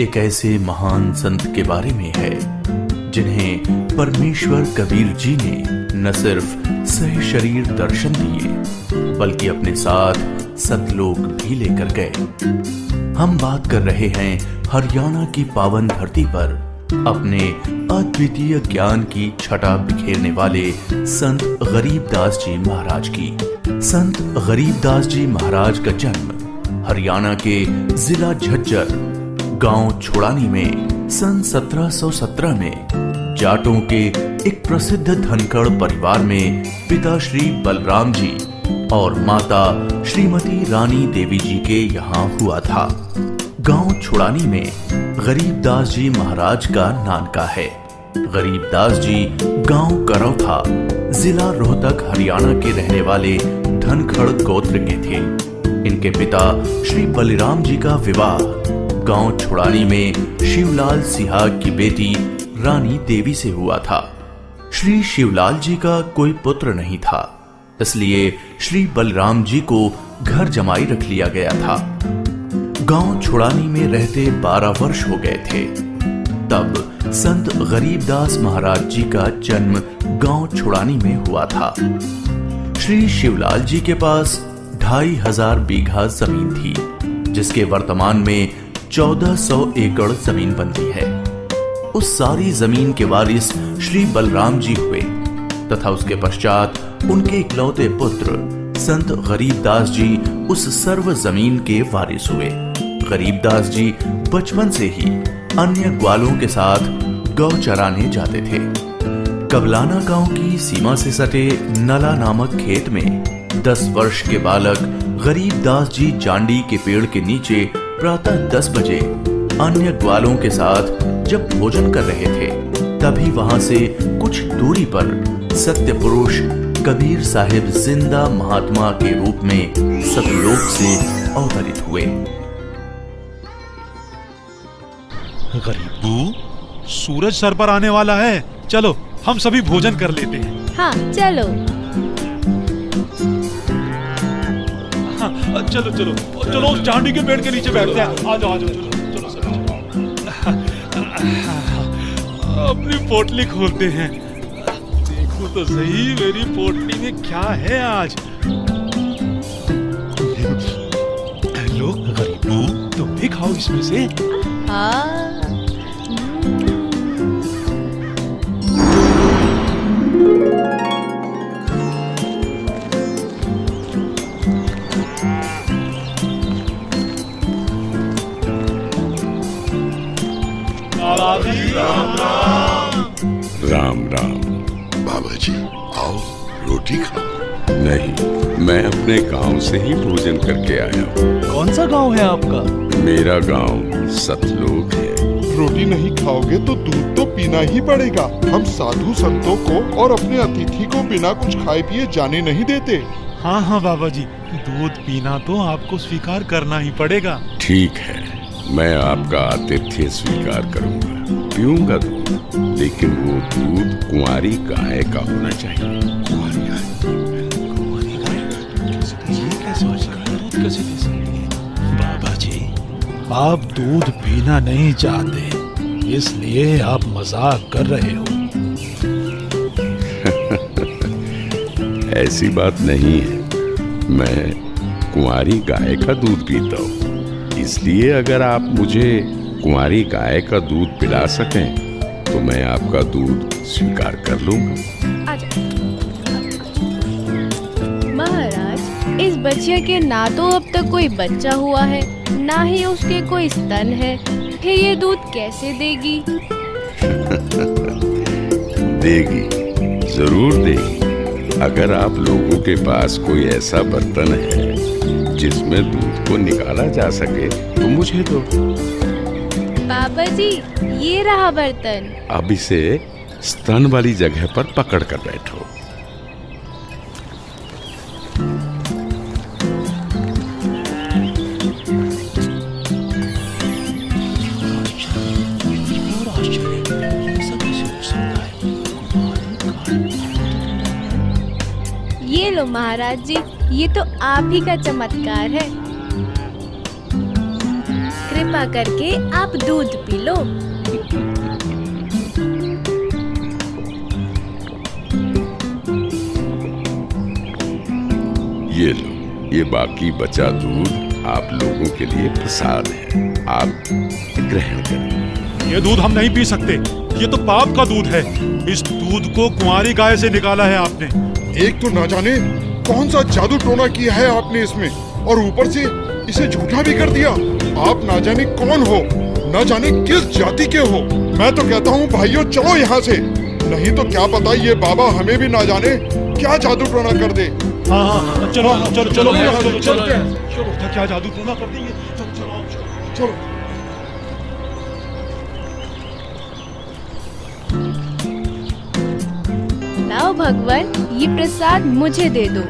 एक ऐसे महान संत के बारे में है जिन्हें परमेश्वर कबीर जी ने न सिर्फ सह शरीर दर्शन दिए बल्कि अपने साथ सतलोक भी लेकर गए। हम बात कर रहे हैं हरियाणा की पावन धरती पर अपने अद्वितीय ज्ञान की छटा बिखेरने वाले संत गरीबदास जी महाराज की। संत गरीबदास जी महाराज का जन्म हरियाणा के जिला झज्जर गांव छोड़ानी में सन 1717 में जाटों के एक प्रसिद्ध धनखड़ परिवार में पिता श्री बलराम जी और माता श्रीमती रानी देवी जी के यहाँ हुआ था। गांव छोड़ानी में गरीबदास जी महाराज का नानका है। गरीबदास जी गांव करौथा जिला रोहतक हरियाणा के रहने वाले धनखड़ गोत्र के थे। इनके पिता श्री बलराम जी का विवाह गांव छोड़ानी में शिवलाल सिहाग की बेटी रानी देवी से हुआ था। श्री शिवलाल जी का कोई पुत्र नहीं था, इसलिए श्री बलराम जी को घर जमाई रख लिया गया था। गांव छोड़ानी में रहते 12 वर्ष हो गए थे तब संत गरीबदास महाराज जी का जन्म गांव छोड़ानी में हुआ था। श्री शिवलाल जी के पास 2500 बीघा जमीन थी, जिसके वर्तमान में 1400 एकड़ जमीन बनती है। उस सारी जमीन के वारिस श्री बलराम जी हुए तथा उसके पश्चात उनके इकलौते पुत्र संत गरीबदास जी उस सर्व जमीन के वारिस हुए। गरीबदास जी बचपन से ही अन्य ग्वालों के साथ गौ चराने जाते थे। कबलाना गांव की सीमा से सटे नला नामक खेत में 10 वर्ष के बालक गरीबदास जी जांडी के पेड़ के नीचे प्रातः 10 बजे अन्य ग्वालों के साथ जब भोजन कर रहे थे, तभी वहां से कुछ दूरी पर सत्य पुरुष कबीर साहिब जिंदा महात्मा के रूप में सतलोक से अवतरित हुए। गरीबू, सूरज सर पर आने वाला है, चलो हम सभी भोजन कर लेते हैं। हाँ चलो। हाँ, चलो चलो चलो उस जांडी के पेड़ के नीचे बैठते हैं। आ जाओ चलो चलो चलो। अपनी पोटली खोलते हैं, देखो तो सही मेरी पोटली में क्या है आज। लो गरीबू, तुम भी खाओ इसमें से। हाँ। राम राम। बाबा जी आओ, रोटी खाओ। नहीं, मैं अपने गांव से ही भोजन करके आया हूँ। कौन सा गांव है आपका? मेरा गांव सतलोक है। रोटी नहीं खाओगे तो दूध तो पीना ही पड़ेगा। हम साधु संतों को और अपने अतिथि को बिना कुछ खाए पिए जाने नहीं देते। हाँ हाँ बाबा जी, दूध पीना तो आपको स्वीकार करना ही पड़ेगा। ठीक है, मैं आपका आतिथ्य स्वीकार करूंगा, पीऊंगा दूध, लेकिन वो दूध कुंवारी गाय का होना चाहिए। कुंवारी गाय? बाबा जी, आप दूध पीना नहीं चाहते, इसलिए आप मजाक कर रहे हो। ऐसी बात नहीं है, मैं कुंवारी गाय का दूध पीता हूँ, इसलिए अगर आप मुझे कुंवारी गाय का दूध पिला सकें तो मैं आपका दूध स्वीकार कर लूंगा। महाराज, इस बच्चे के ना तो अब तक कोई बच्चा हुआ है, ना ही उसके कोई स्तन है, फिर ये दूध कैसे देगी? देगी, जरूर देगी। अगर आप लोगों के पास कोई ऐसा बर्तन है जिसमें दूध को निकाला जा सके तो मुझे दो। बाबा जी, ये रहा बर्तन। अब इसे स्तन वाली जगह पर पकड़ कर बैठो। ये लो महाराज जी, ये तो आप ही का चमत्कार है। कृपा करके आप दूध पी लो। ये लो, ये बाकी बचा दूध आप लोगों के लिए प्रसाद है, आप ग्रहण करें। ये दूध हम नहीं पी सकते, ये तो पाप का दूध है। इस दूध को कुंवारी गाय से निकाला है आपने। एक तो ना जाने कौन सा जादू टोना किया है आपने इसमें, और ऊपर से इसे झूठा भी कर दिया। आप ना जाने कौन हो, ना जाने किस जाति के हो। मैं तो कहता हूँ भाइयों चलो यहाँ से, नहीं तो क्या पता ये बाबा हमें भी ना जाने क्या जादू टोना कर दे। हाँ, चलो चलो चलो चलो, चलते हैं। क्या जादू टोना कर देंगे। चलो चलो लाओ भगवान, ये प्रसाद मुझे दे दो,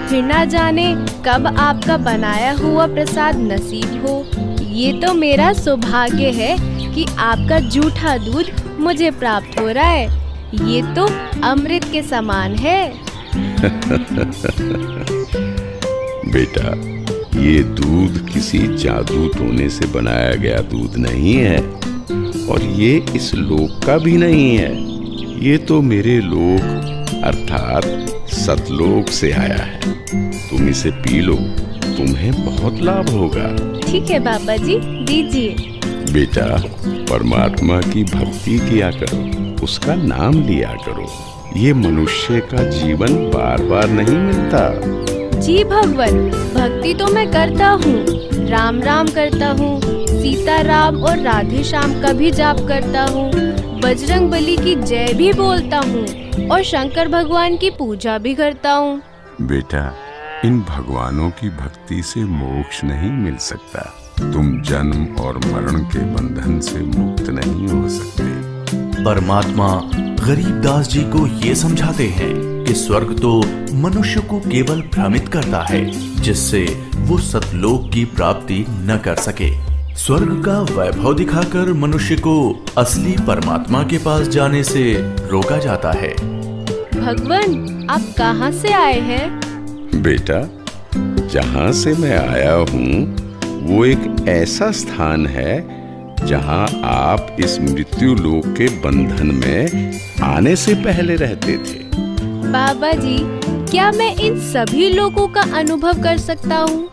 फिर ना जाने कब आपका बनाया हुआ प्रसाद नसीब हो। ये तो मेरा सौभाग्य है कि आपका जूठा दूध मुझे प्राप्त हो रहा है। ये तो अमृत के समान है। बेटा, ये दूध किसी जादू टोने से बनाया गया दूध नहीं है, और ये इस लोक का भी नहीं है। ये तो मेरे लोक अर्थात सतलोक से आया है। तुम इसे पी लो, तुम्हें बहुत लाभ होगा। ठीक है बाबा जी, दीजिए। बेटा, परमात्मा की भक्ति किया करो, उसका नाम लिया करो। ये मनुष्य का जीवन बार बार नहीं मिलता। जी भगवान, भक्ति तो मैं करता हूँ, राम राम करता हूँ, सीता राम और राधे श्याम का भी जाप करता हूँ, बजरंग बली की जय भी बोलता हूँ और शंकर भगवान की पूजा भी करता हूँ। बेटा, इन भगवानों की भक्ति से मोक्ष नहीं मिल सकता। तुम जन्म और मरण के बंधन से मुक्त नहीं हो सकते। परमात्मा गरीबदास जी को ये समझाते हैं कि स्वर्ग तो मनुष्य को केवल भ्रमित करता है, जिससे वो सतलोक की प्राप्ति न कर सके। स्वर्ग का वैभव दिखाकर मनुष्य को असली परमात्मा के पास जाने से रोका जाता है। भगवान, आप कहाँ से आए हैं? बेटा, जहाँ से मैं आया हूँ वो एक ऐसा स्थान है जहाँ आप इस मृत्यु लोक के बंधन में आने से पहले रहते थे। बाबा जी, क्या मैं इन सभी लोगों का अनुभव कर सकता हूँ?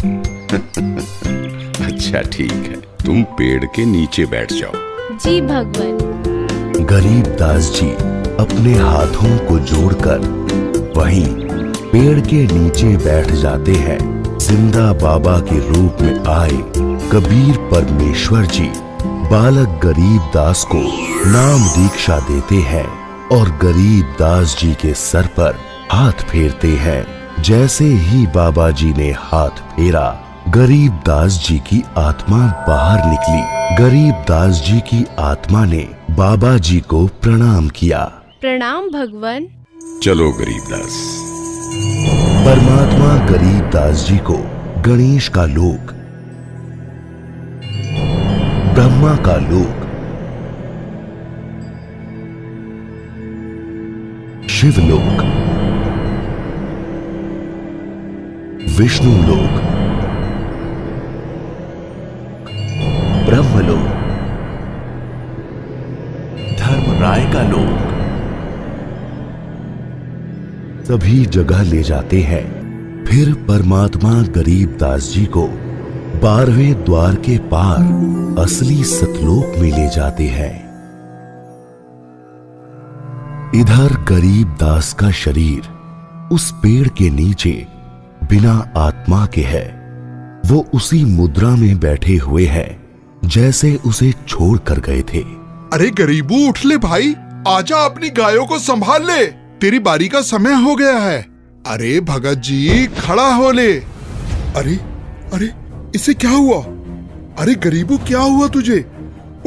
अच्छा ठीक है, तुम पेड़ के नीचे बैठ जाओ। जी भगवान। गरीबदास जी अपने हाथों को जोड़कर वहीं पेड़ के नीचे बैठ जाते हैं। जिंदा बाबा के रूप में आए कबीर परमेश्वर जी बालक गरीबदास को नाम दीक्षा देते हैं और गरीबदास जी के सर पर हाथ फेरते हैं। जैसे ही बाबा जी ने हाथ फेरा, गरीबदास जी की आत्मा बाहर निकली। गरीबदास जी की आत्मा ने बाबा जी को प्रणाम किया। प्रणाम भगवान। चलो गरीबदास। परमात्मा गरीबदास जी को गणेश का लोक, ब्रह्मा का लोक, शिवलोक, विष्णु लोक, ब्रह्मलोक, धर्मराय का लोक, सभी जगह ले जाते हैं। फिर परमात्मा गरीबदास जी को 12वें द्वार के पार असली सतलोक में ले जाते हैं। इधर गरीबदास का शरीर उस पेड़ के नीचे बिना आत्मा के है। वो उसी मुद्रा में बैठे हुए हैं जैसे उसे छोड़ कर गए थे। अरे गरीबू, उठ ले भाई, आजा, अपनी गायों को संभाल ले, तेरी बारी का समय हो गया है। अरे भगत जी, खड़ा हो ले। अरे अरे, इसे क्या हुआ? अरे गरीबू, क्या हुआ तुझे?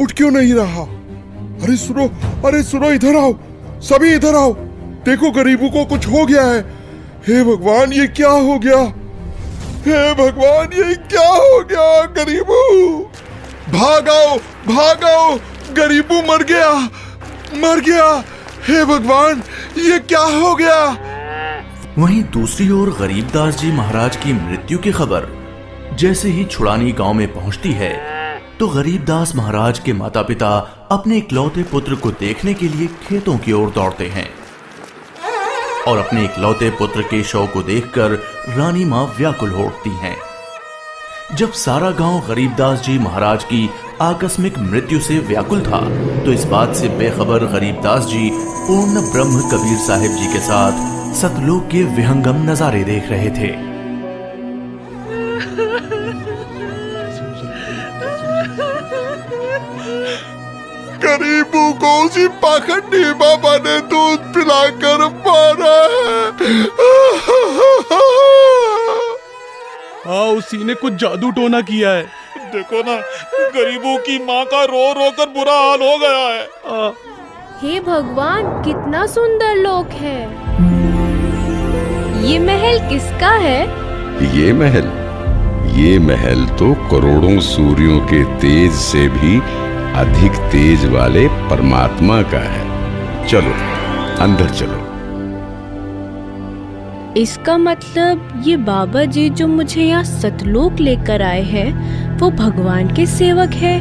उठ क्यों नहीं रहा? अरे सुनो, अरे सुनो, इधर आओ, सभी इधर आओ। देखो गरीबू को कुछ हो गया है। हे भगवान, ये क्या हो गया? हे भगवान, ये क्या हो गया? गरीबू, भागो भागो, गरीबू मर गया, मर गया। हे भगवान, ये क्या हो गया? वहीं दूसरी ओर गरीबदास जी महाराज की मृत्यु की खबर जैसे ही छुड़ानी गांव में पहुंचती है, तो गरीबदास महाराज के माता पिता अपने इकलौते पुत्र को देखने के लिए खेतों की ओर दौड़ते हैं और अपने इकलौते पुत्र के शव को देखकर रानी मां व्याकुल हो उठती हैं। जब सारा गांव गरीबदास जी महाराज की आकस्मिक मृत्यु से व्याकुल था, तो इस बात से बेखबर गरीबदास जी पूर्ण ब्रह्म कबीर साहिब जी के साथ सतलोक के विहंगम नजारे देख रहे थे। गरीबों को उसी पाखंडी बाबा ने दूध पिलाकर मारा है। हाँ, उसी ने कुछ जादू टोना किया है। देखो ना, गरीबों की माँ का रो रो कर बुरा हाल हो गया है। हे भगवान, कितना सुंदर लोक है। ये महल किसका है? ये महल तो करोड़ों सूर्यों के तेज से भी अधिक तेज वाले परमात्मा का है। चलो अंदर चलो। इसका मतलब ये बाबा जी जो मुझे यहाँ सतलोक लेकर आए हैं, वो भगवान के सेवक है।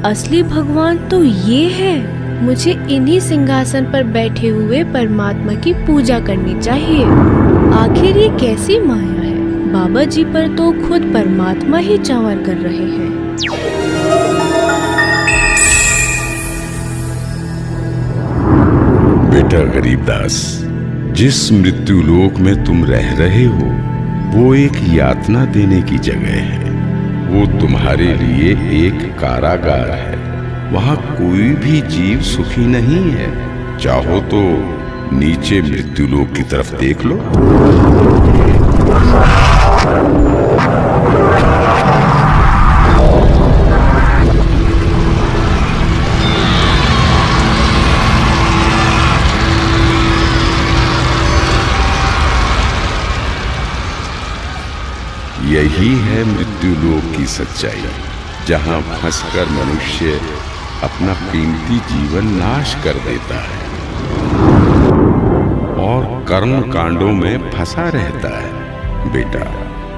असली भगवान तो ये है। मुझे इन्हीं सिंहासन पर बैठे हुए परमात्मा की पूजा करनी चाहिए। आखिर ये कैसी माया है? बाबा जी पर तो खुद परमात्मा ही चावर कर रहे हैं। बेटा गरीबदास, जिस मृत्यु लोक में तुम रह रहे हो वो एक यातना देने की जगह है। वो तुम्हारे लिए एक कारागार है। वहाँ कोई भी जीव सुखी नहीं है। चाहो तो नीचे मृत्यु लोक की तरफ देख लो। यही है मृत्यु लोक की सच्चाई, जहां फंसकर मनुष्य अपना कीमती जीवन नाश कर देता है और कर्म कांडों में फंसा रहता है। बेटा,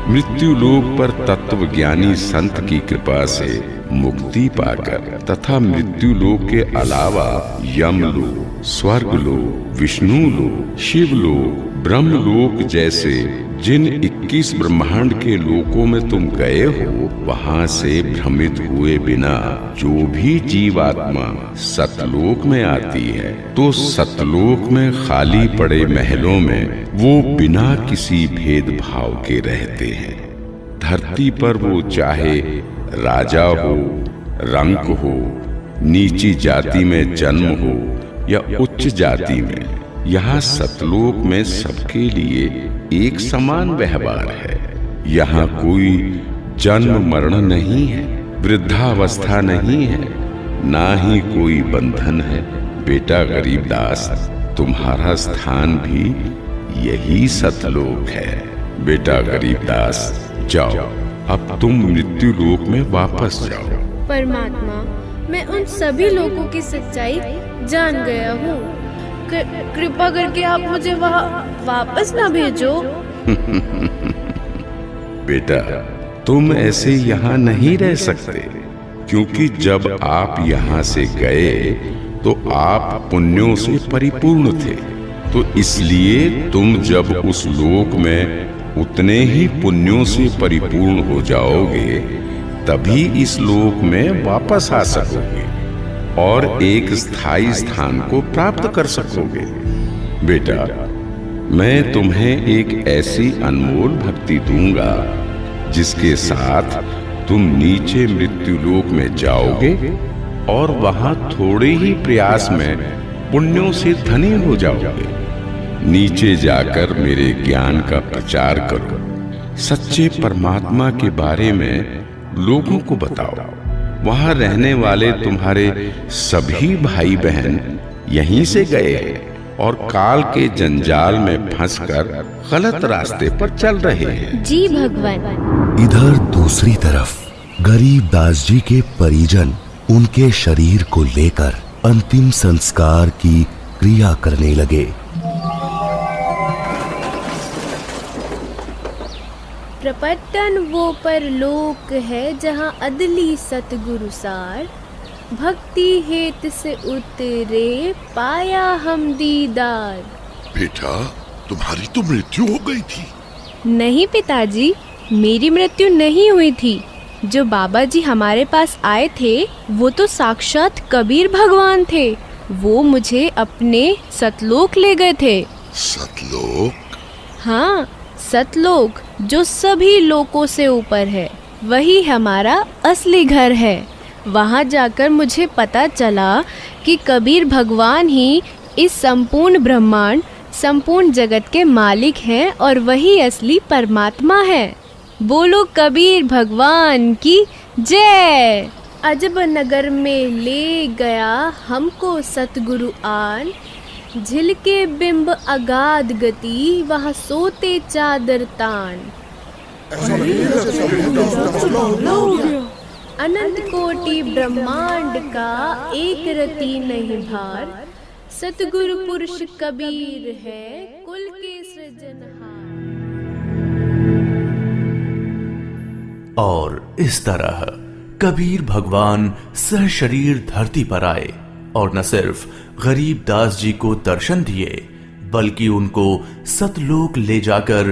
मृत्यु लोक पर तत्वज्ञानी संत की कृपा से मुक्ति पाकर तथा मृत्यु लोक के अलावा यमलोक, स्वर्ग लोक, विष्णु लोक, शिव लोक, ब्रह्म लोक जैसे जिन 21 ब्रह्मांड के लोकों में तुम गए हो, वहां से भ्रमित हुए बिना जो भी जीवात्मा सतलोक में आती है, तो सतलोक में खाली पड़े महलों में वो बिना किसी भेदभाव के रहते हैं। धरती पर वो चाहे राजा हो, रंक हो, नीची जाति में जन्म हो या उच्च जाति में, यहाँ सतलोक में सबके लिए एक समान व्यवहार है। यहाँ कोई जन्म मरण नहीं है, वृद्धावस्था नहीं है, ना ही कोई बंधन है। बेटा गरीबदास, तुम्हारा स्थान भी यही सतलोक है। बेटा गरीबदास, जाओ, अब तुम मृत्यु लोक में वापस जाओ। परमात्मा, मैं उन सभी लोगों की सच्चाई जान गया हूँ। कृपा करके आप मुझे वहाँ वापस ना भेजो। बेटा, तुम ऐसे यहाँ नहीं रह सकते, क्योंकि जब आप यहाँ से गए तो आप पुण्यों से परिपूर्ण थे। तो इसलिए तुम जब उस लोक में उतने ही पुण्यों से परिपूर्ण हो जाओगे, तभी इस लोक में वापस आ सकोगे और एक स्थायी स्थान को प्राप्त कर सकोगे। बेटा, मैं तुम्हें एक ऐसी अनमोल भक्ति दूंगा जिसके साथ तुम नीचे मृत्यु लोक में जाओगे और वहां थोड़े ही प्रयास में पुण्यों से धनी हो जाओगे। नीचे जाकर मेरे ज्ञान का प्रचार करो, सच्चे परमात्मा के बारे में लोगों को बताओ। वहां रहने वाले तुम्हारे सभी भाई बहन यहीं से गए हैं और काल के जंजाल में फंसकर गलत रास्ते पर चल रहे हैं। जी भगवान। इधर दूसरी तरफ गरीबदास जी के परिजन उनके शरीर को लेकर अंतिम संस्कार की क्रिया करने लगे। प्रपटन वो परलोक है जहाँ अदली सतगुरु सार, भक्ति हेत से उतरे पाया हम दीदार। बेटा, तुम्हारी तो मृत्यु हो गई थी। नहीं पिताजी, मेरी मृत्यु नहीं हुई थी। जो बाबा जी हमारे पास आए थे वो तो साक्षात कबीर भगवान थे। वो मुझे अपने सतलोक ले गए थे। सतलोक? हाँ, सतलोक जो सभी लोकों से ऊपर है, वही हमारा असली घर है। वहाँ जाकर मुझे पता चला कि कबीर भगवान ही इस संपूर्ण ब्रह्मांड, संपूर्ण जगत के मालिक हैं और वही असली परमात्मा है। बोलो कबीर भगवान की जय। अजब नगर में ले गया हमको सतगुरु आन, झिलके बिंब अगाध गति वहाँ सोते चादर तान। अनंत कोटि ब्रह्मांड का एक रति नहीं भार, सतगुरु पुरुष कबीर है कुल के सृजनहार। और इस तरह कबीर भगवान सहशरीर धरती पर आए और न सिर्फ गरीब दास जी को दर्शन दिए, बल्कि उनको सतलोक ले जाकर